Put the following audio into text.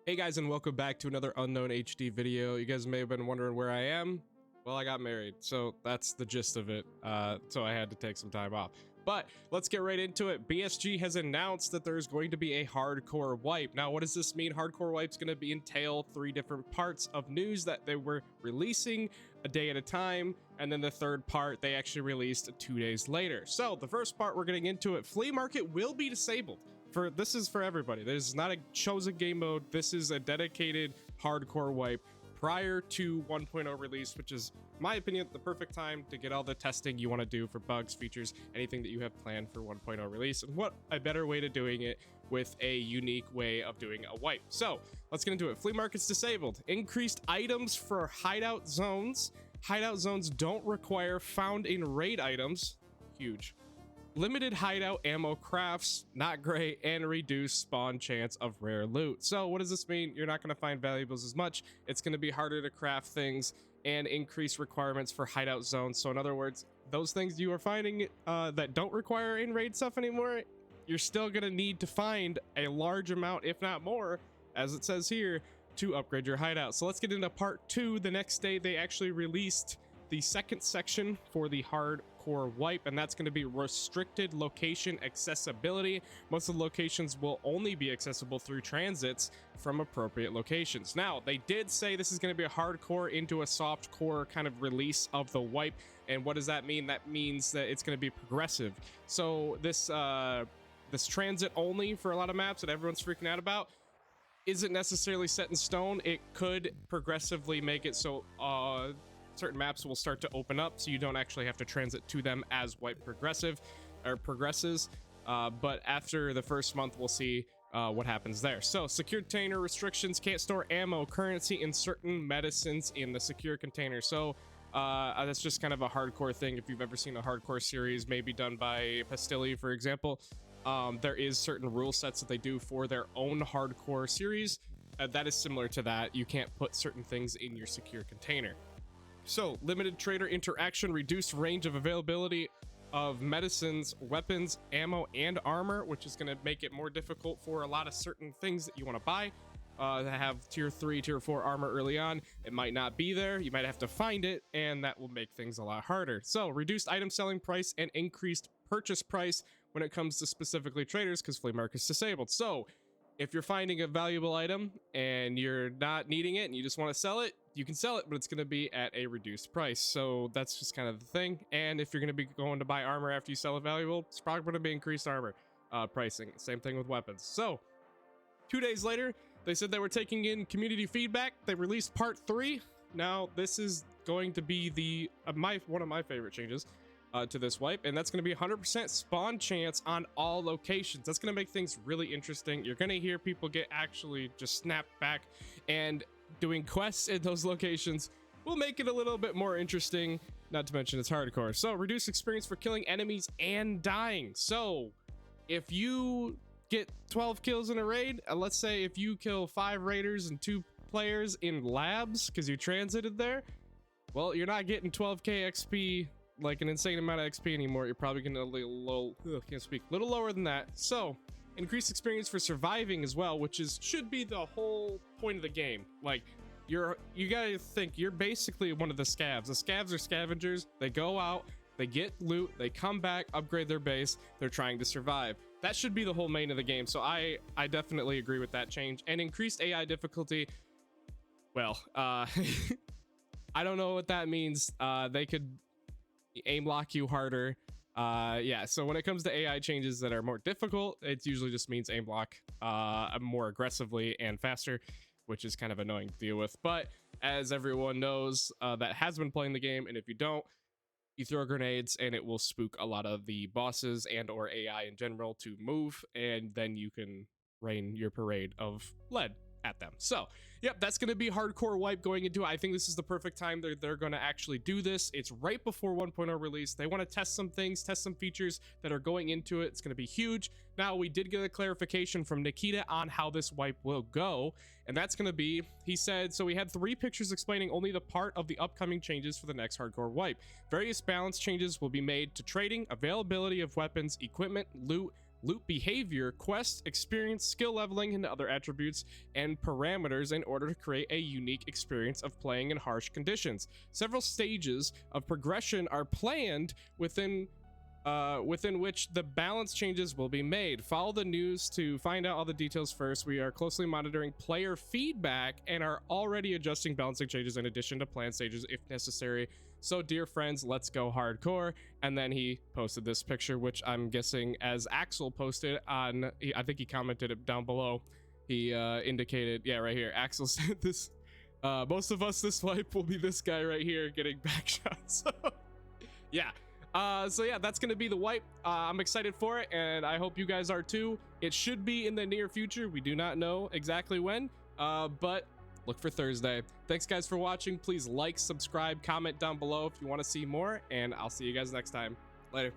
Hey guys, and welcome back to another Unknown HD video. You guys may have been wondering where I am. Well, I got married, so that's the gist of it. So I had to take some time off. But let's get right into it. BSG has announced that there's going to be a hardcore wipe. Now, what does this mean? Hardcore wipe's going to entail 3 different parts of news that they were releasing a day at a time, and then the third part they actually released 2 days later. So the first part we're getting into it, Flea Market will be disabled. This is for everybody. This is not a chosen game mode. This is a dedicated hardcore wipe prior to 1.0 release, which is, in my opinion, the perfect time to get all the testing you want to do for bugs, features, anything that you have planned for 1.0 release. And what a better way to doing it with a unique way of doing a wipe. So let's get into it. Flea Market's disabled. Increased items for hideout zones. Hideout zones don't require found in raid items. Huge. Limited hideout ammo crafts, not great, and reduced spawn chance of rare loot. So what does this mean? You're not going to find valuables as much. It's going to be harder to craft things and increase requirements for hideout zones. So in other words, those things you are finding that don't require in-raid stuff anymore, you're still going to need to find a large amount, if not more, as it says here, to upgrade your hideout. So let's get into part 2. The next day, they actually released the second section for the hardcore wipe, and that's going to be restricted location accessibility. Most of the locations will only be accessible through transits from appropriate locations. Now, they did say this is going to be a hardcore into a soft core kind of release of the wipe. And what does that mean? That means that it's going to be progressive. So this transit only for a lot of maps that everyone's freaking out about isn't necessarily set in stone. It could progressively make it so certain maps will start to open up, so you don't actually have to transit to them as wipe progresses. But after the first month, we'll see what happens there. So secure container restrictions: can't store ammo, currency, and certain medicines in the secure container. So that's just kind of a hardcore thing. If you've ever seen a hardcore series, maybe done by Pastilli, for example, there is certain rule sets that they do for their own hardcore series. That is similar to that. You can't put certain things in your secure container. So, limited trader interaction, reduced range of availability of medicines, weapons, ammo, and armor, which is going to make it more difficult for a lot of certain things that you want to buy. That have tier 3, tier 4 armor early on. It might not be there. You might have to find it, and that will make things a lot harder. So, reduced item selling price and increased purchase price when it comes to specifically traders, because Flea Market's disabled. So, if you're finding a valuable item and you're not needing it and you just want to sell it, you can sell it, but it's going to be at a reduced price. So that's just kind of the thing. And if you're going to be going to buy armor after you sell a valuable, it's probably going to be increased armor pricing. Same thing with weapons. So 2 days later, they said they were taking in community feedback. They released part 3. Now this is going to be the one of my favorite changes to this wipe, and that's going to be 100% spawn chance on all locations. That's going to make things really interesting. You're going to hear people get actually just snapped back, and doing quests in those locations will make it a little bit more interesting, not to mention it's hardcore. So reduce experience for killing enemies and dying. So if you get 12 kills in a raid, let's say if you kill 5 raiders and 2 players in labs because you transited there, well, you're not getting 12k XP, like an insane amount of XP anymore. You're probably getting a little little lower than that. So increased experience for surviving as well, which should be the whole point of the game. Like, you gotta think you're basically one of the scavs. The scavs are scavengers. They go out, they get loot, they come back, upgrade their base. They're trying to survive. That should be the whole main of the game. So I definitely agree with that change. And increased AI difficulty, well, I don't know what that means. They could aim lock you harder. Yeah, so when it comes to AI changes that are more difficult, it usually just means aim block more aggressively and faster, which is kind of annoying to deal with. But as everyone knows that has been playing the game, and if you don't, you throw grenades and it will spook a lot of the bosses and or AI in general to move, and then you can rain your parade of lead at them. So yep, that's going to be hardcore wipe going into it. I think this is the perfect time they're going to actually do this. It's right before 1.0 release. They want to test some things, test some features that are going into it. It's going to be huge. Now, we did get a clarification from Nikita on how this wipe will go, and that's going to be, he said, so we had 3 pictures explaining only the part of the upcoming changes for the next hardcore wipe. Various balance changes will be made to trading, availability of weapons, equipment, loot, loot behavior, quest, experience, skill leveling, and other attributes and parameters in order to create a unique experience of playing in harsh conditions. Several stages of progression are planned within which the balance changes will be made. Follow the news to find out all the details first. We are closely monitoring player feedback and are already adjusting balancing changes in addition to planned stages if necessary. So dear friends, let's go hardcore. And then he posted this picture, which I'm guessing as Axel posted on, I think he commented it down below. He indicated, yeah, right here, Axel said this, most of us this wipe will be this guy right here getting back shots. Yeah. So yeah, that's gonna be the wipe. I'm excited for it, and I hope you guys are too. It should be in the near future. We do not know exactly when, but look for Thursday. Thanks guys for watching. Please like, subscribe, comment down below if you want to see more, and I'll see you guys next time. Later.